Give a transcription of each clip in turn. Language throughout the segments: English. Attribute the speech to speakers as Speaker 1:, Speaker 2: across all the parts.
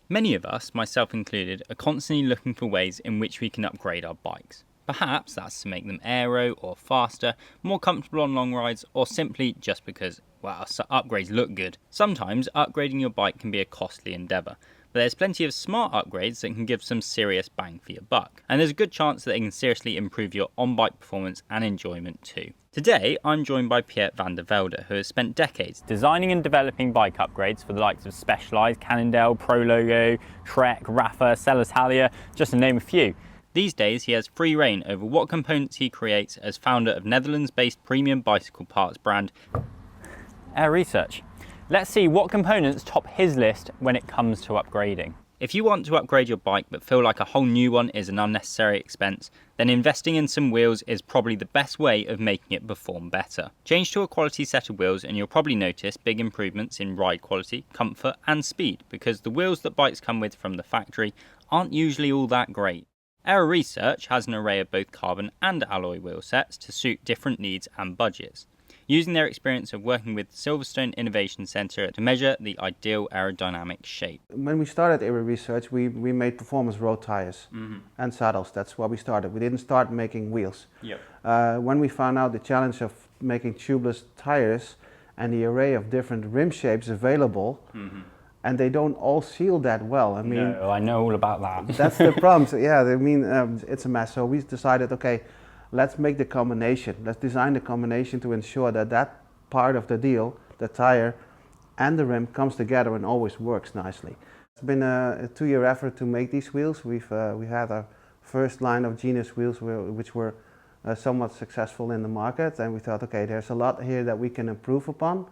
Speaker 1: Many of us, myself included, are constantly looking for ways in which we can upgrade our bikes. Perhaps that's to make them aero or faster, more comfortable on long rides, or simply just because, well, upgrades look good. Sometimes upgrading your bike can be a costly endeavour, but there's plenty of smart upgrades that can give some serious bang for your buck, and there's a good chance that they can seriously improve your on-bike performance and enjoyment too. Today, I'm joined by Pierre van der Velde, who has spent decades designing and developing bike upgrades for the likes of Specialized, Cannondale, Prologo, Trek, Rafa, Celitalia, just to name a few. These days, he has free reign over what components he creates as founder of Netherlands-based premium bicycle parts brand Ere Research. Let's see what components top his list when it comes to upgrading. If you want to upgrade your bike but feel like a whole new one is an unnecessary expense, then investing in some wheels is probably the best way of making it perform better. Change to a quality set of wheels and you'll probably notice big improvements in ride quality, comfort and speed, because the wheels that bikes come with from the factory aren't usually all that great. Ere Research has an array of both carbon and alloy wheel sets to suit different needs and budgets, using their experience of working with Silverstone Innovation Centre to measure the ideal aerodynamic shape.
Speaker 2: When we started Ere Research, we made performance road tires and saddles. That's why we started. We didn't start making wheels.
Speaker 1: Yep.
Speaker 2: When we found out the challenge of making tubeless tires and the array of different rim shapes available, and they don't all seal that well. I mean,
Speaker 1: no, I know all about that.
Speaker 2: That's the problem. So, yeah, I mean, it's a mess. So we decided, okay, let's make the combination. Let's design the combination to ensure that that part of the deal, the tire and the rim, comes together and always works nicely. It's been a 2-year effort to make these wheels. We had our first line of Genus wheels which were somewhat successful in the market, and we thought, okay, there's a lot here that we can improve upon.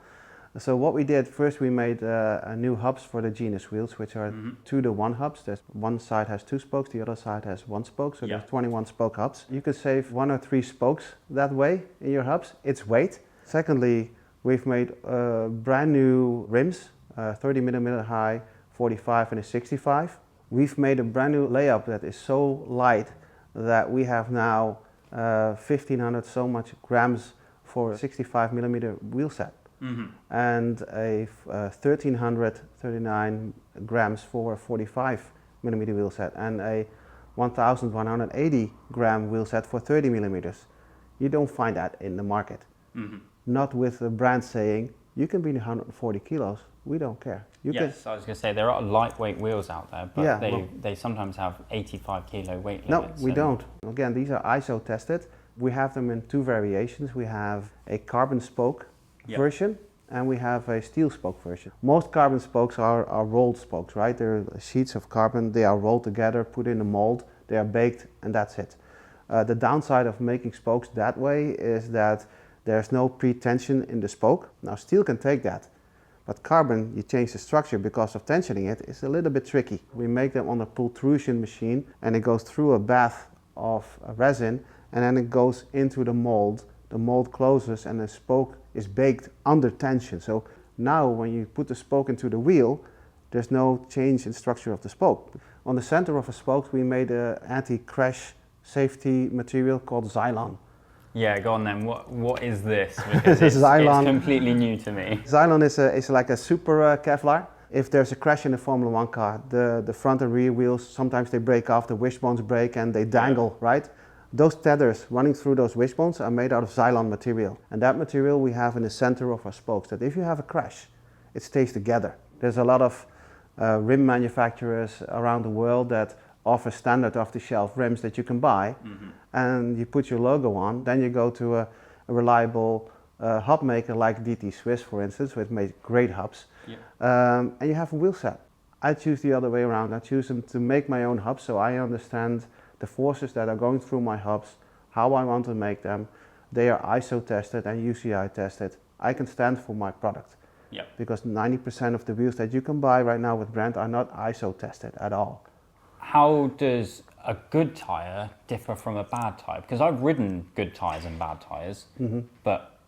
Speaker 2: So what we did first, we made new hubs for the Genus wheels, which are 2-to-1 hubs. There's one side has 2 spokes, the other side has 1 spoke, so there's 21 spoke hubs. You could save 1 or 3 spokes that way in your hubs. It's weight. Secondly, we've made brand new rims, 30mm high, 45 and a 65. We've made a brand new layup that is so light that we have now 1500 so much grams for a 65mm wheel set. And a 1339 grams for a 45mm wheel set, and a 1180 gram wheel set for 30mm. You don't find that in the market. Not with a brand saying you can be 140 kilos. We don't care.
Speaker 1: Yes, I was going to say there are lightweight wheels out there, but yeah, they sometimes have 85 kilo weight limits.
Speaker 2: No, we don't. Again, these are ISO tested. We have them in 2 variations. We have a carbon spoke version, and we have a steel spoke version. Most carbon spokes are rolled spokes, right? They're sheets of carbon, they are rolled together, put in a mold, they are baked, and that's it. The downside of making spokes that way is that there's no pre-tension in the spoke. Now steel can take that, but carbon, you change the structure because of tensioning it, is a little bit tricky. We make them on a pultrusion machine, and it goes through a bath of resin, and then it goes into the mold. The mold closes and the spoke is baked under tension. So now when you put the spoke into the wheel, there's no change in structure of the spoke. On the center of the spokes we made an anti-crash safety material called Xylon.
Speaker 1: Yeah, go on then. What is this? Because it's completely new to me.
Speaker 2: Xylon is like a super Kevlar. If there's a crash in a Formula 1 car, the front and rear wheels, sometimes they break off, the wishbones break and they dangle, right? Those tethers running through those wishbones are made out of Xylon material. And that material we have in the center of our spokes, that if you have a crash, it stays together. There's a lot of rim manufacturers around the world that offer standard off-the-shelf rims that you can buy, and you put your logo on, then you go to a reliable hub maker like DT Swiss, for instance, which makes great hubs, and you have a wheel set. I choose the other way around. I choose them to make my own hubs, so I understand the forces that are going through my hubs, how I want to make them. They are ISO tested and UCI tested. I can stand for my product. Because 90% of the wheels that you can buy right now with brand are not ISO tested at all.
Speaker 1: How does a good tyre differ from a bad tyre? Because I've ridden good tyres and bad tyres, but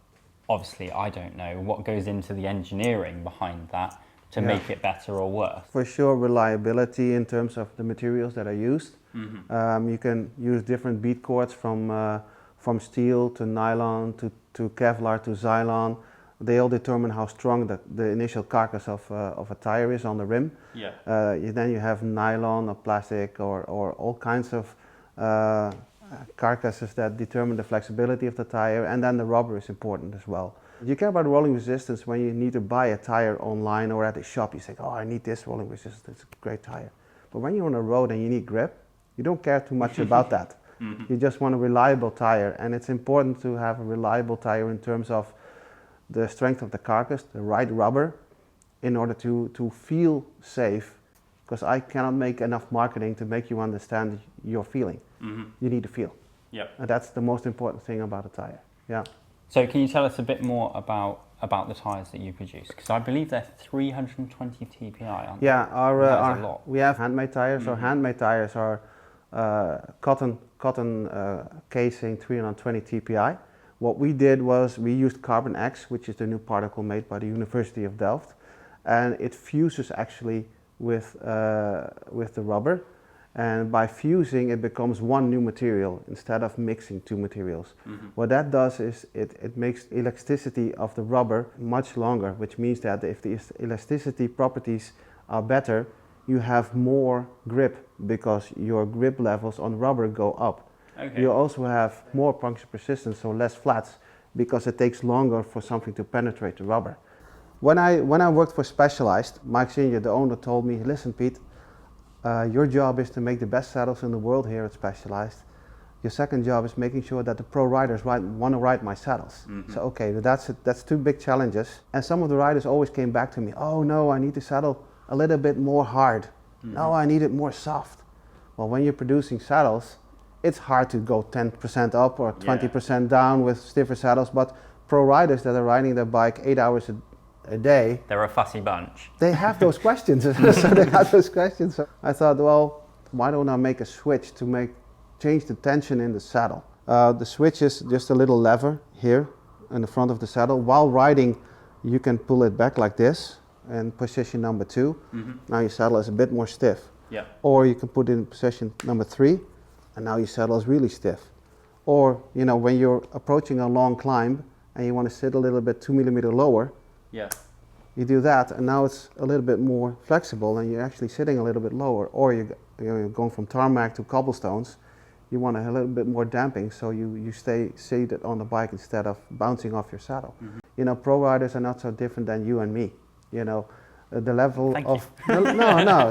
Speaker 1: obviously I don't know what goes into the engineering behind that to make it better or worse.
Speaker 2: For sure, reliability in terms of the materials that are used. You can use different bead cords from steel to nylon to Kevlar to Xylon. They all determine how strong the initial carcass of a tire is on the rim.
Speaker 1: Yeah.
Speaker 2: Then you have nylon or plastic or all kinds of carcasses that determine the flexibility of the tire, and then the rubber is important as well. You care about rolling resistance when you need to buy a tire online or at a shop. You say, oh, I need this rolling resistance, it's a great tire. But when you're on the road and you need grip, you don't care too much about that. Mm-hmm. You just want a reliable tire, and it's important to have a reliable tire in terms of the strength of the carcass, the right rubber, in order to feel safe, because I cannot make enough marketing to make you understand your feeling. Mm-hmm. You need to feel.
Speaker 1: Yep.
Speaker 2: And that's the most important thing about a tire. Yeah.
Speaker 1: So can you tell us a bit more about the tires that you produce? Because I believe they're 320 TPI, aren't they?
Speaker 2: Yeah, we have handmade tires. Mm-hmm. Our handmade tires are cotton casing 320 TPI. What we did was we used carbon X, which is the new particle made by the University of Delft, and it fuses actually with the rubber, and by fusing it becomes one new material instead of mixing two materials. Mm-hmm. What that does is it makes elasticity of the rubber much longer, which means that if the elasticity properties are better, you have more grip because your grip levels on rubber go up. Okay. You also have more puncture persistence, so less flats, because it takes longer for something to penetrate the rubber. When I worked for Specialized, Mike Senior, the owner, told me, listen Piet, your job is to make the best saddles in the world here at Specialized. Your second job is making sure that the pro riders want to ride my saddles. Mm-hmm. So okay, that's two big challenges. And some of the riders always came back to me, oh no, I need the saddle a little bit more hard. Mm-hmm. No, I need it more soft. Well, when you're producing saddles, it's hard to go 10% up or 20% down with stiffer saddles, but pro riders that are riding their bike 8 hours a day,
Speaker 1: they're a fussy bunch.
Speaker 2: They have those questions. So they have those questions. So I thought, well, why don't I make a switch to change the tension in the saddle? The switch is just a little lever here in the front of the saddle. While riding, you can pull it back like this in position number 2. Mm-hmm. Now your saddle is a bit more stiff. Yeah. Or you can put it in position number 3, and now your saddle is really stiff. Or, when you're approaching a long climb and you want to sit a little bit 2 millimeters lower, you do that, and now it's a little bit more flexible and you're actually sitting a little bit lower. Or you're going from tarmac to cobblestones, you want a little bit more damping, so you stay seated on the bike instead of bouncing off your saddle. Mm-hmm. Pro riders are not so different than you and me. The level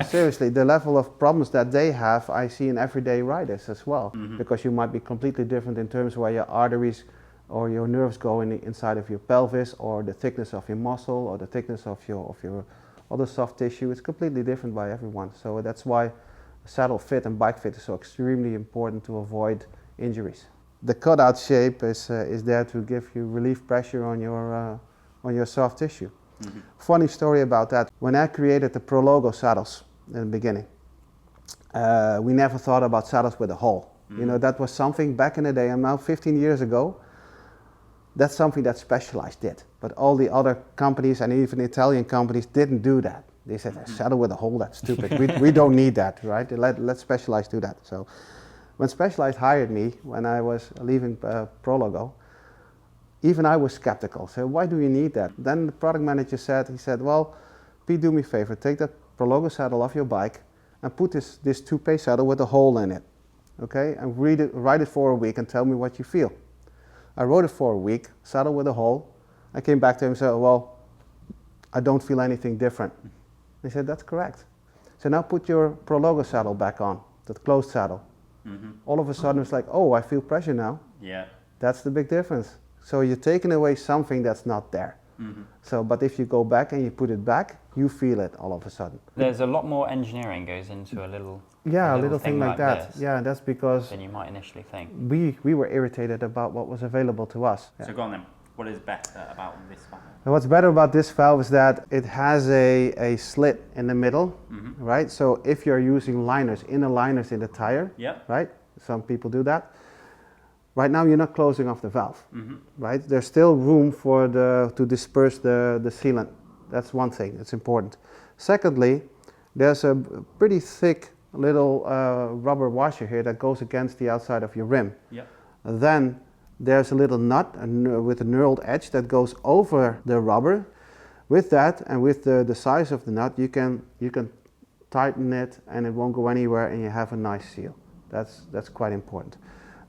Speaker 2: seriously, the level of problems that they have, I see in everyday riders as well. Mm-hmm. Because you might be completely different in terms of where your arteries or your nerves go inside of your pelvis, or the thickness of your muscle, or the thickness of your other soft tissue. It's completely different by everyone. So that's why saddle fit and bike fit is so extremely important to avoid injuries. The cutout shape is there to give you relief pressure on your soft tissue. Mm-hmm. Funny story about that. When I created the Pro Logo saddles in the beginning, we never thought about saddles with a hole. Mm-hmm. That was something back in the day, and now 15 years ago, that's something that Specialized did. But all the other companies and even Italian companies didn't do that. They said, a saddle with a hole, that's stupid. we don't need that, right? Let Specialized do that. So when Specialized hired me, when I was leaving Pro Logo, even I was skeptical. So why do you need that? Then the product manager said, well, Piet, do me a favor, take that Pro Logo saddle off your bike and put this toupe saddle with a hole in it, okay? And ride it for a week and tell me what you feel. I rode it for a week, saddle with a hole. I came back to him and said, well, I don't feel anything different. He said, that's correct. So now put your Pro Logo saddle back on, the closed saddle. Mm-hmm. All of a sudden it's like, oh, I feel pressure now. Yeah. That's the big difference. So you're taking away something that's not there. Mm-hmm. So, but if you go back and you put it back, you feel it all of a sudden.
Speaker 1: There's a lot more engineering goes into a little
Speaker 2: thing like that.
Speaker 1: This,
Speaker 2: yeah, that's because
Speaker 1: than you might initially think.
Speaker 2: We were irritated about what was available to us.
Speaker 1: So go on then. What is better about this valve?
Speaker 2: What's better about this valve is that it has a slit in the middle, mm-hmm. right? So if you're using inner liners in the tire, right? Some people do that. Right now you're not closing off the valve, mm-hmm. right? There's still room to disperse the sealant. That's one thing, it's important. Secondly, there's a pretty thick little rubber washer here that goes against the outside of your rim. Yep. Then there's a little nut with a knurled edge that goes over the rubber. With that and with the size of the nut, you can tighten it and it won't go anywhere, and you have a nice seal. That's quite important.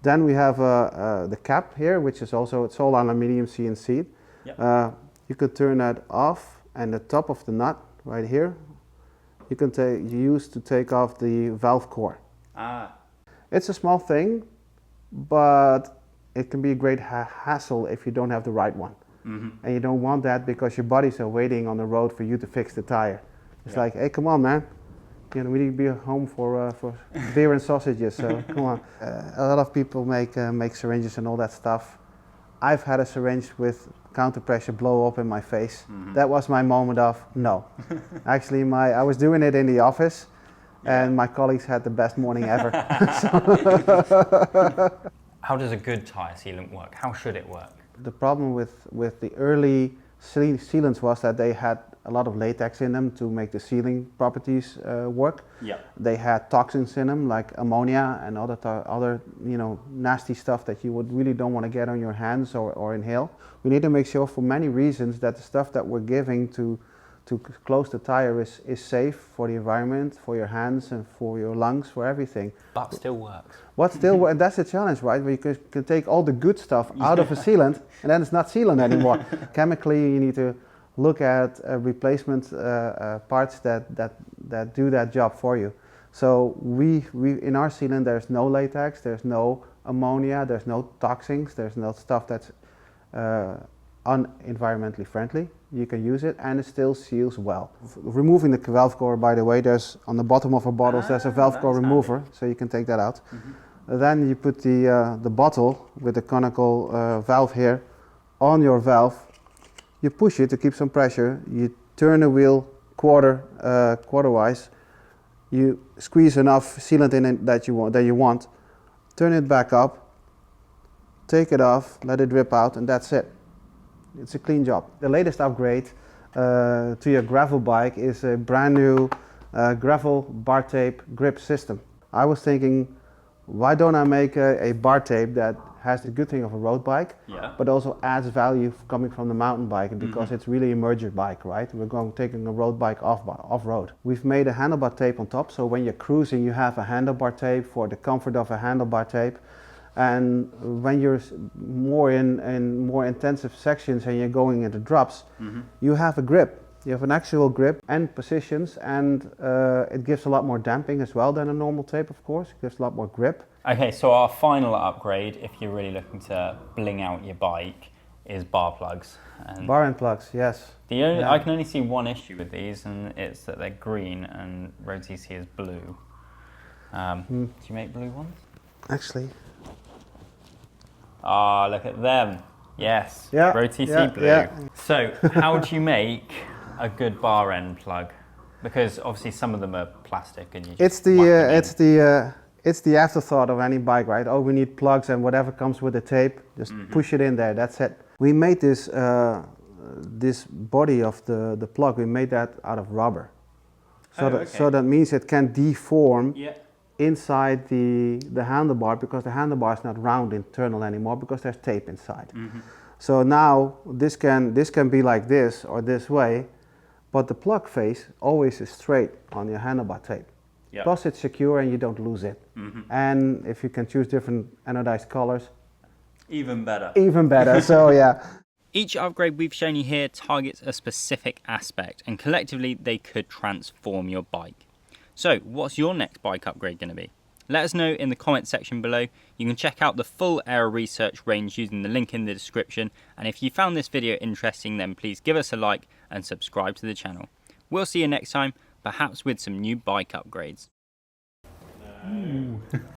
Speaker 2: Then we have the cap here, which is also, it's all aluminium CNC. Yep. You could turn that off, and the top of the nut right here, you can use to take off the valve core. It's a small thing, but it can be a great hassle if you don't have the right one. And you don't want that because your buddies are waiting on the road for you to fix the tire. It's like, hey, come on, man. You know, we need to be home for beer and sausages, so come on. A lot of people make syringes and all that stuff. I've had a syringe with counter pressure blow up in my face. That was my moment of no. Actually, I was doing it in the office, and my colleagues had the best morning ever.
Speaker 1: How does a good tire sealant work? How should it work?
Speaker 2: The problem with the early sealants was that they had a lot of latex in them to make the sealing properties work. Yeah. They had toxins in them like ammonia and other nasty stuff that you really don't want to get on your hands or inhale. We need to make sure for many reasons that the stuff that we're giving to close the tire is safe for the environment, for your hands and for your lungs, for everything. But
Speaker 1: still works.
Speaker 2: What still works, and that's the challenge, right? Where you can take all the good stuff out of a sealant and then it's not sealant anymore. Chemically, you need to look at replacement parts that do that job for you. So we in our sealant there's no latex, there's no ammonia, there's no toxins, there's no stuff that's unenvironmentally friendly. You can use it and it still seals well. Removing the valve core, by the way, there's on the bottom of our bottles there's a valve core remover, so you can take that out. Then you put the bottle with the conical valve here on your valve. You push it to keep some pressure. You turn the wheel quarter-wise. You squeeze enough sealant in it that you want. Turn it back up. Take it off. Let it drip out, and that's it. It's a clean job. The latest upgrade to your gravel bike is a brand new gravel bar tape grip system. I was thinking, why don't I make a bar tape that has the good thing of a road bike, but also adds value coming from the mountain bike, because it's really a merger bike, right? We're taking a road bike off-road. We've made a handlebar tape on top, so when you're cruising you have a handlebar tape for the comfort of a handlebar tape. And when you're more in more intensive sections and you're going into drops, you have a grip. You have an actual grip and positions, and it gives a lot more damping as well than a normal tape, of course. It gives a lot more grip.
Speaker 1: Okay, so our final upgrade, if you're really looking to bling out your bike, is bar plugs. And
Speaker 2: bar and plugs, yes.
Speaker 1: I can only see one issue with these, and it's that they're green and road.cc is blue. Do you make blue ones?
Speaker 2: Actually.
Speaker 1: Ah, look at them. Yes,
Speaker 2: yeah,
Speaker 1: road.cc blue. Yeah. So how do you make a good bar end plug? Because obviously some of them are plastic and you just
Speaker 2: it's the afterthought of any bike, right? Oh, we need plugs and whatever comes with the tape, just push it in there, that's it. We made this body of the plug, we made that out of rubber. So that means it can deform inside the handlebar, because the handlebar is not round internal anymore because there's tape inside. So now this can be like this or this way, but the plug face always is straight on your handlebar tape. Plus it's secure and you don't lose it. And if you can choose different anodized colors,
Speaker 1: even better.
Speaker 2: Even better, so yeah.
Speaker 1: Each upgrade we've shown you here targets a specific aspect, and collectively they could transform your bike. So what's your next bike upgrade going to be? Let us know in the comment section below. You can check out the full Ere Research range using the link in the description, and if you found this video interesting, then please give us a like and subscribe to the channel. We'll see you next time, perhaps with some new bike upgrades.